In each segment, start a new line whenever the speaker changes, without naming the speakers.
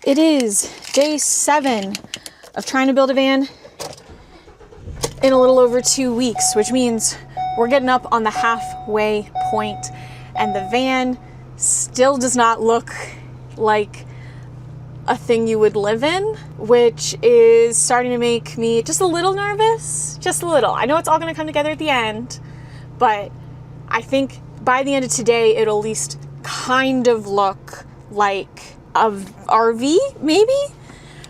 It is day 7 of trying to build a van in a little over 2 weeks, which means we're getting up on the halfway point, and the van still does not look like a thing you would live in, which is starting to make me just a little nervous, just a little. I know it's all going to come together at the end, but I think by the end of today, it'll at least kind of look like a RV, maybe?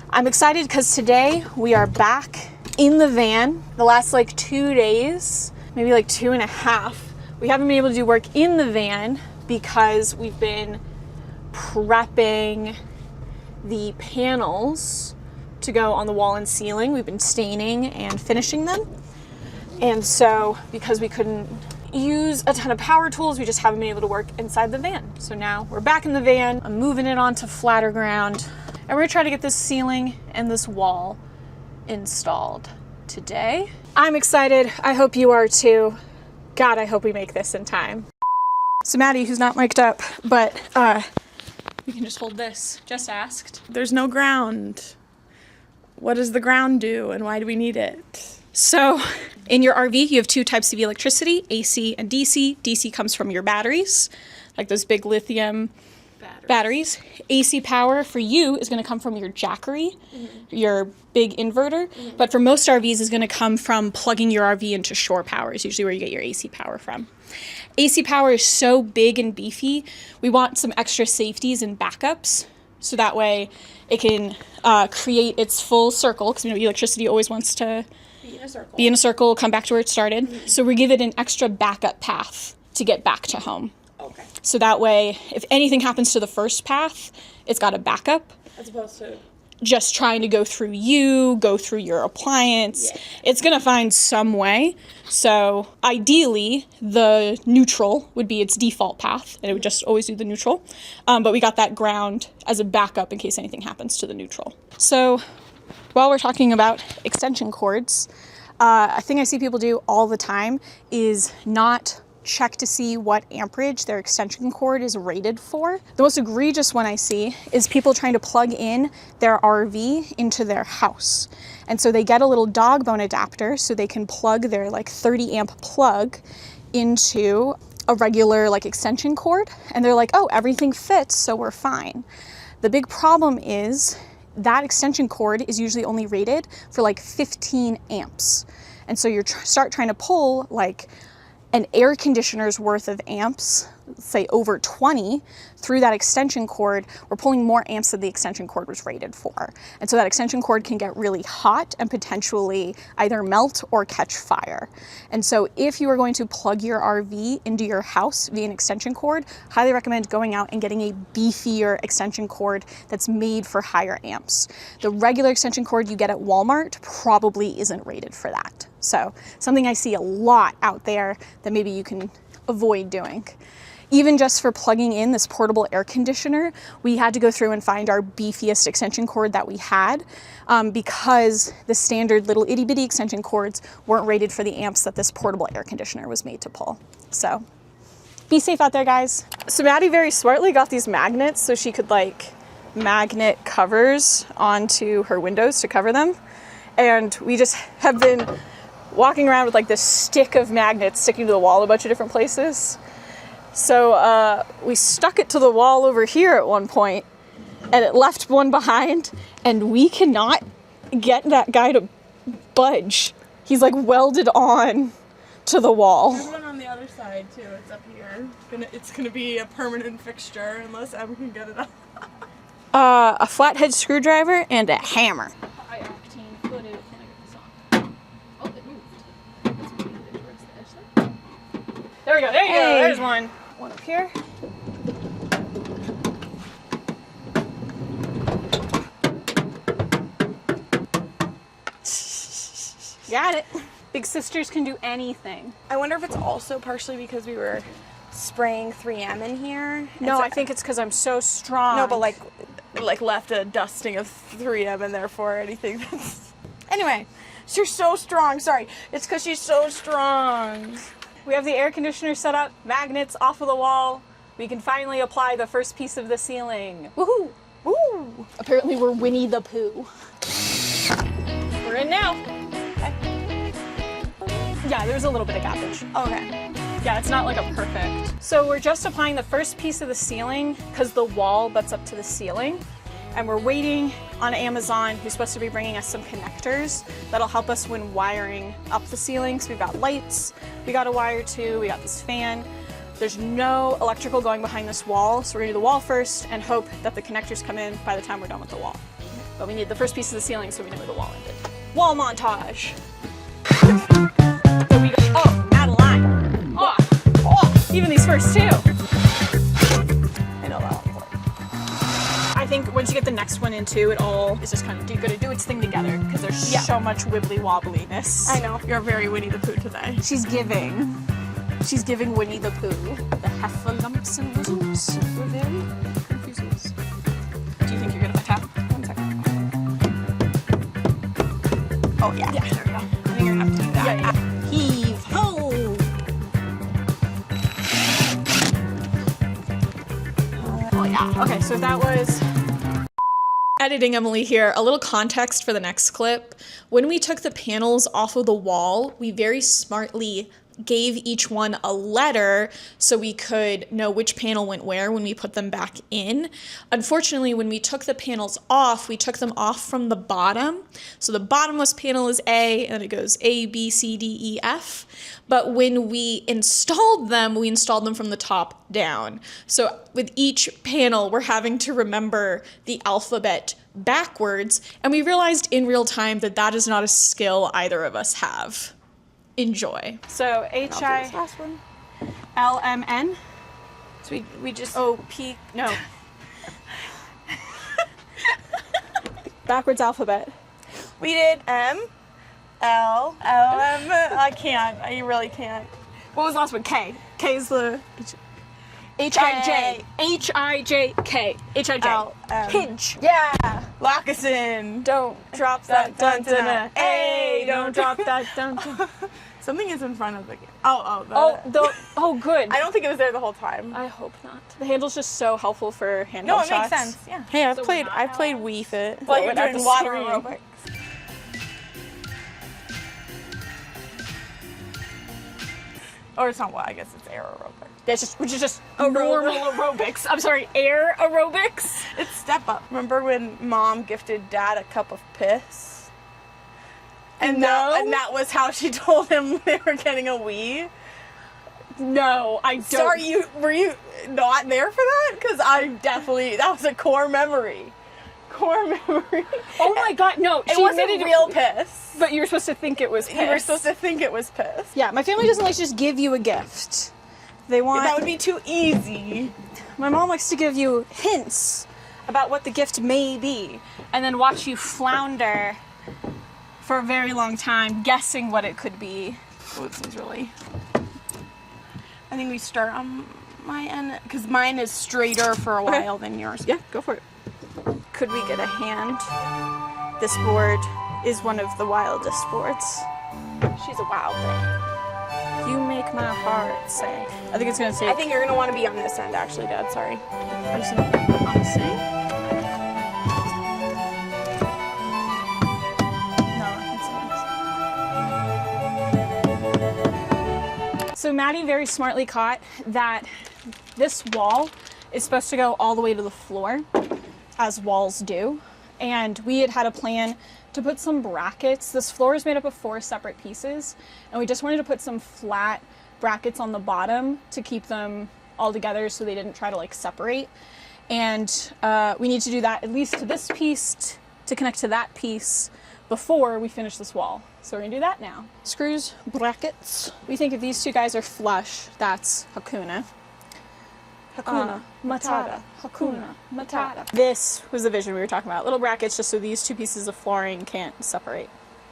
I'm excited because today we are back in the van. The last like 2 days, maybe like 2.5, we haven't been able to do work in the van because we've been prepping the panels to go on the wall and ceiling. We've been staining and finishing them. And so because we couldn't use a ton of power tools, we just haven't been able to work inside the van. So now we're back in the van. I'm moving it onto flatter ground, and we're gonna try to get this ceiling and this wall installed today. I'm excited. I hope you are too. God, I hope we make this in time. So Maddie, who's not mic'd up, but you can just hold this, just asked.
There's no ground. What does the ground do, and why do we need it?
So in your RV, you have 2 types of electricity, AC and DC. DC comes from your batteries, like those big lithium batteries. AC power for you is going to come from your Jackery, your big inverter. But for most RVs is going to come from plugging your RV into shore power is usually where you get your AC power from. AC power is so big and beefy, we want some extra safeties and backups. So that way it can create its full circle, because electricity always wants to be in a circle, come back to where it started. So we give it an extra backup path to get back to home.
Okay.
So that way, if anything happens to the first path, it's got a backup.
As opposed to
just trying to go through your appliance. Yeah. It's going to find some way. So ideally, the neutral would be its default path, and it would just always do the neutral. But we got that ground as a backup in case anything happens to the neutral. So while we're talking about extension cords, a thing I see people do all the time is not check to see what amperage their extension cord is rated for. The most egregious one I see is people trying to plug in their RV into their house. And so they get a little dog bone adapter so they can plug their like 30 amp plug into a regular like extension cord. And they're like, oh, everything fits, so we're fine. The big problem is that extension cord is usually only rated for like 15 amps. And so you start trying to pull like an air conditioner's worth of amps, say over 20, through that extension cord, we're pulling more amps than the extension cord was rated for. And so that extension cord can get really hot and potentially either melt or catch fire. And so if you are going to plug your RV into your house via an extension cord, highly recommend going out and getting a beefier extension cord that's made for higher amps. The regular extension cord you get at Walmart probably isn't rated for that. So something I see a lot out there that maybe you can avoid doing. Even just for plugging in this portable air conditioner, we had to go through and find our beefiest extension cord that we had because the standard little itty bitty extension cords weren't rated for the amps that this portable air conditioner was made to pull. So be safe out there, guys. So Maddie very smartly got these magnets so she could like magnet covers onto her windows to cover them. And we just have been walking around with like this stick of magnets sticking to the wall in a bunch of different places. So we stuck it to the wall over here at one point, and it left one behind, and we cannot get that guy to budge. He's like welded on to the wall.
There's one on the other side too. It's up here. It's gonna be a permanent fixture unless Em can get it up.
A flathead screwdriver and a hammer. There we go. There you go. There's one. One up here. Got it. Big sisters can do anything.
I wonder if it's also partially because we were spraying 3M in here.
No, I think it's because I'm so strong.
No, but like left a dusting of 3M in there for anything that's... Anyway, you're so strong. Sorry. It's because she's so strong.
We have the air conditioner set up, magnets off of the wall. We can finally apply the first piece of the ceiling. Woohoo!
Ooh.
Apparently we're Winnie the Pooh. We're in now.
Okay.
Yeah, there's a little bit of gappage.
Okay.
Yeah, it's not like a perfect. So we're just applying the first piece of the ceiling because the wall butts up to the ceiling. And we're waiting on Amazon, who's supposed to be bringing us some connectors that'll help us when wiring up the ceiling. So we've got lights we got to wire to, we got this fan. There's no electrical going behind this wall, so we're gonna do the wall first and hope that the connectors come in by the time we're done with the wall. But we need the first piece of the ceiling so we know where the wall ended. Wall montage. So we go, oh, add a line. Oh, even these first two.
I know that one.
I think once you get the next one in too, it all is just kind of gonna do its thing together because there's so much wibbly wobbliness.
I know. You're very Winnie the Pooh today.
She's giving Winnie the Pooh the heffalumps and whizzles. We're very confused. Do you think you're good at my tap? 1 second.
Oh yeah.
Yeah, there we go.
I think you're gonna have to do that.
Yeah. Heave ho!
Oh yeah.
Okay, so that was editing Emily here. A little context for the next clip. When we took the panels off of the wall, we very smartly gave each one a letter so we could know which panel went where when we put them back in. Unfortunately, when we took the panels off, we took them off from the bottom. So the bottommost panel is A, and it goes A, B, C, D, E, F. But when we installed them from the top down. So with each panel, we're having to remember the alphabet backwards, and we realized in real time that that is not a skill either of us have. Enjoy. So
This last one.
H-I-L-M-N.
So we just.
O-P, no. Backwards alphabet.
We did M, L, L, M. I can't. I really can't.
What was the last one? K. K is the... H-I-J. H-I-J-K. H-I-J.
L, M.
Hinge.
Yeah. Lock us in.
Don't drop that
Dun, dun, dun,
dun-dun-dun.
dun.
Hey, don't drop that dun-dun.
Something is in front of the.
Oh, good.
I don't think it was there the whole time.
I hope not. The handle's just so helpful for handheld
No, it
shots.
makes sense. Yeah. Hey, I've
So
played
not
Wii Fit.
Well,
You're
at
doing
the
water
screen.
aerobics. Or it's not what, I guess it's air aerobics.
Which is just normal aerobics. I'm sorry, air aerobics.
It's step up. Remember when Mom gifted Dad a cup of piss? And that was how she told him they were getting a Wii?
No, I don't.
Sorry, were you not there for that? Because that was a core memory. Core memory.
Oh my god, no.
It wasn't real piss.
But you were supposed to think it was piss.
You were supposed to think it was piss.
Yeah, my family doesn't like to just give you a gift. They want...
That would be too easy.
My mom likes to give you hints about what the gift may be, and then watch you flounder for a very long time, guessing what it could be.
Oh, it seems really... I think we start on my end, because mine is straighter for a while than yours.
Yeah, go for it. Could we get a hand? This board is one of the wildest boards.
She's a wild thing.
You make my heart say. I think it's gonna take...
I think you're going to want to be on this end, actually, Dad. Sorry.
I'm just gonna put on the same. No, it's not. So Maddie very smartly caught that this wall is supposed to go all the way to the floor, as walls do. And we had a plan to put some brackets. This floor is made up of 4 separate pieces, and we just wanted to put some flat brackets on the bottom to keep them all together so they didn't try to like separate. And we need to do that at least to this piece to connect to that piece before we finish this wall. So we're gonna do that now. Screws, brackets. We think if these two guys are flush, that's Hakuna.
Hakuna
Matata. Hakuna Matata. This was the vision we were talking about. Little brackets just so these two pieces of flooring can't separate.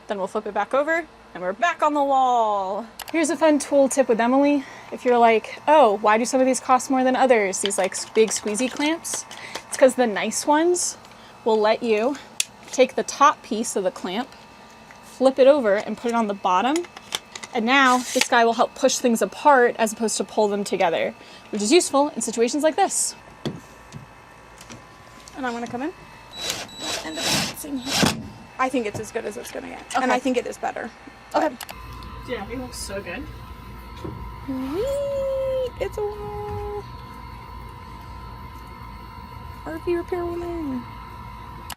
Then we'll flip it back over and we're back on the wall. Here's a fun tool tip with Emily. If you're like, oh, why do some of these cost more than others? These like big squeezy clamps. It's because the nice ones will let you take the top piece of the clamp, flip it over and put it on the bottom. And now this guy will help push things apart as opposed to pull them together, which is useful in situations like this.
And I'm gonna come in. End up balancing here. I think it's as good as it's gonna get. And I think it is better.
Okay. Yeah, it looks so good.
Whee! It's a wall. RV repair woman.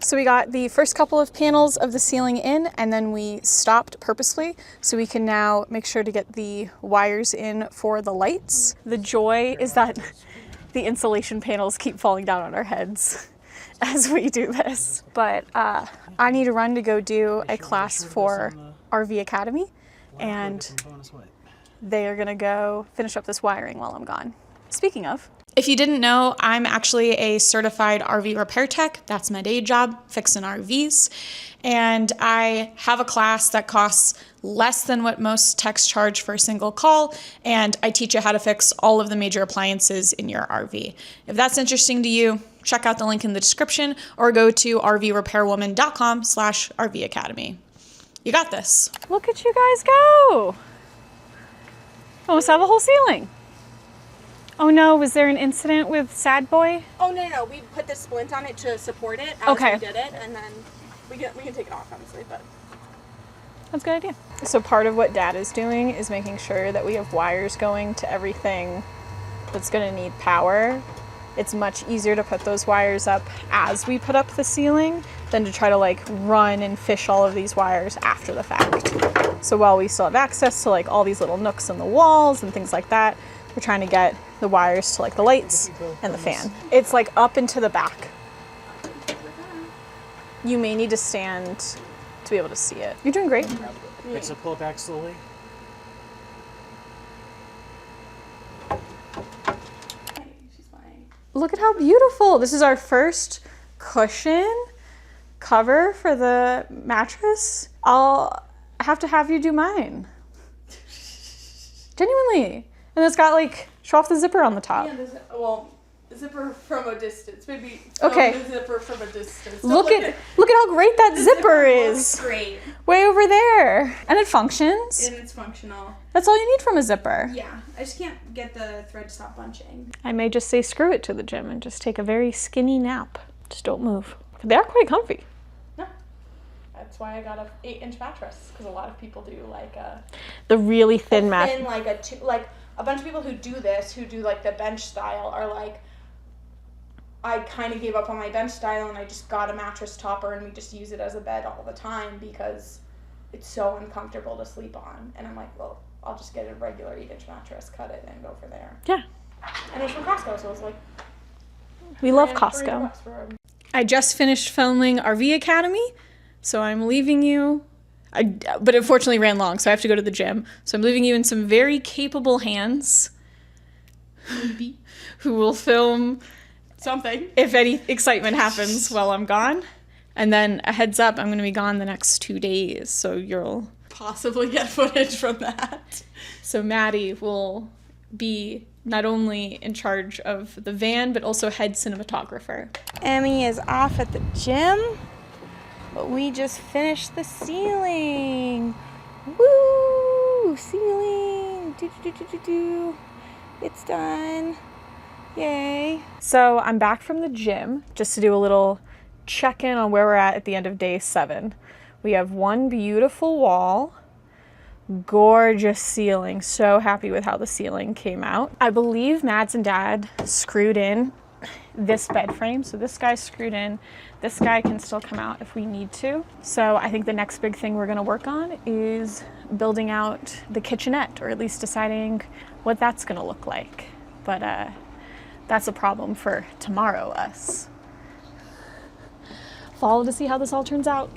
So we got the first couple of panels of the ceiling in, and then we stopped purposefully so we can now make sure to get the wires in for the lights. The joy is that the insulation panels keep falling down on our heads as we do this. But I need to run to go do a class for RV Academy, and they are gonna go finish up this wiring while I'm gone. Speaking of, if you didn't know, I'm actually a certified RV repair tech. That's my day job, fixing RVs. And I have a class that costs less than what most techs charge for a single call, and I teach you how to fix all of the major appliances in your RV. If that's interesting to you, check out the link in the description or go to rvrepairwoman.com/RV Academy. You got this. Look at you guys go. Almost have a whole ceiling. Oh no, was there an incident with Sad Boy?
Oh no, we put the splint on it to support it as we did it, and then we can take it off, honestly, but
that's a good idea. So part of what Dad is doing is making sure that we have wires going to everything that's gonna need power. It's much easier to put those wires up as we put up the ceiling than to try to like run and fish all of these wires after the fact. So while we still have access to like all these little nooks in the walls and things like that, we're trying to get the wires to like the lights and the fan. It's like up and to the back. You may need to stand to be able to see it. You're doing great.
Okay, so pull it back slowly.
Look at how beautiful. This is our first cushion cover for the mattress. I'll have to have you do mine. Genuinely. And it's got like, show off the zipper on the top.
yeah, zipper from a distance. Maybe
Okay.
The zipper from a distance.
Look at how great that zipper is.
Great.
Way over there. And it functions.
And it's functional.
That's all you need from a zipper.
Yeah, I just can't get the thread to stop bunching.
I may just say screw it to the gym and just take a very skinny nap. Just don't move. They are quite comfy.
No. That's why I got a 8-inch mattress, because a lot of people do like
The really thin mattress.
thin, like a bunch of people who do this, who do like the bench style, are like, I kind of gave up on my bench style and I just got a mattress topper and we just use it as a bed all the time because it's so uncomfortable to sleep on. And I'm like, well, I'll just get a regular 8-inch mattress, cut it, and go for there.
Yeah.
And it was from Costco, so it was like,
We love
$300
Costco.
for a-
I just finished filming RV Academy, so I'm leaving you. But unfortunately ran long, so I have to go to the gym. So I'm leaving you in some very capable hands who will film
something.
if any excitement happens while I'm gone. And then a heads up, I'm going to be gone the next 2 days, so you'll
Possibly get footage from that.
So Maddie will be not only in charge of the van, but also head cinematographer.
Emmy is off at the gym, but we just finished the ceiling. Woo! Ceiling! Do. It's done. Yay.
So I'm back from the gym just to do a little check-in on where we're at the end of day 7. We have one beautiful wall, gorgeous ceiling. So happy with how the ceiling came out. I believe Mads and Dad screwed in this bed frame. So this guy's screwed in. This guy can still come out if we need to. So I think the next big thing we're gonna work on is building out the kitchenette, or at least deciding what that's gonna look like. But that's a problem for tomorrow us. Follow to see how this all turns out.